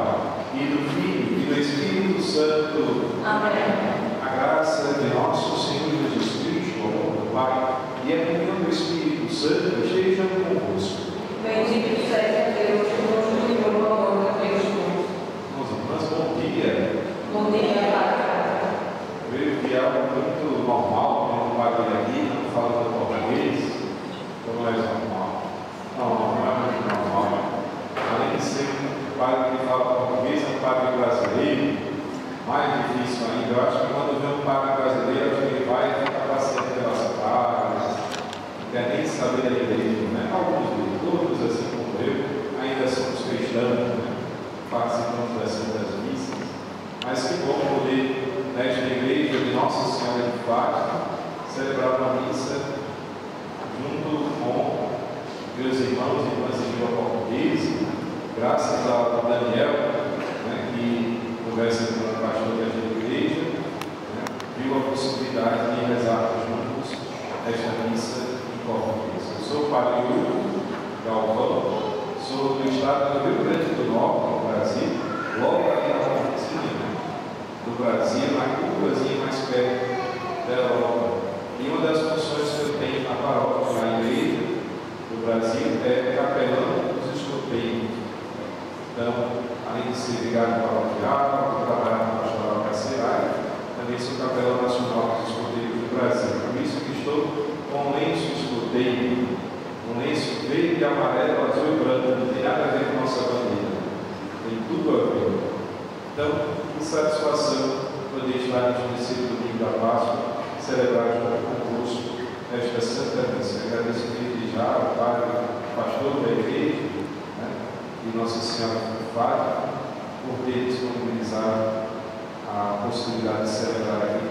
Pai, e do Filho, e do Espírito Santo. Amém. A graça de nosso Senhor Jesus Cristo, o amor do Pai, e a comunhão do Espírito Santo estejam convosco. Bendito seja Deus, que nos uniu no amor de Deus. Meus irmãos, bom dia. Bom dia, Pai. Eu vejo que é algo muito normal, tem um padre aqui, não falando português, então não é normal. Não é muito normal. Além de ser um padre que fala português, é um padre brasileiro, mais difícil ainda. Eu acho que quando vê um padre brasileiro, acho que ele vai ficar paciente pelas páginas, não quer nem saber da igreja, né? Alguns de todos, assim como eu, ainda somos cristãos, né? Participamos das Santas Missas, mas que bom poder, nesta igreja de Nossa Senhora de Fátima, celebrar uma missa junto com meus irmãos e irmãs de língua portuguesa, graças ao Daniel, né, que conversa com o pastor da igreja, né, viu a possibilidade de rezarmos juntos esta missa em português. Eu sou o padre Hugo Galvão, sou do estado do Rio Grande do Norte, no Brasil, logo ali na pontinha do Brasil, na curvazinha mais perto da Europa. E uma das funções que eu tenho na paróquia, na igreja do Brasil, é capelão dos escoteiros. Então, além de ser ligado paroquial, trabalhar na pastoral carcerária, também sou capelão nacional dos escoteiros do Brasil. Por isso que estou com um lenço escoteiro, um lenço verde, amarelo, azul e branco, não tem nada a ver com a nossa bandeira, tem tudo a ver. Então, que satisfação poder estar neste domingo da Páscoa, celebrar junto convosco esta Santa Missa. Agradeço desde já ao Padre, pastor da igreja, né, e Nossa Senhora de Fátima, por ter disponibilizado a possibilidade de celebrar aqui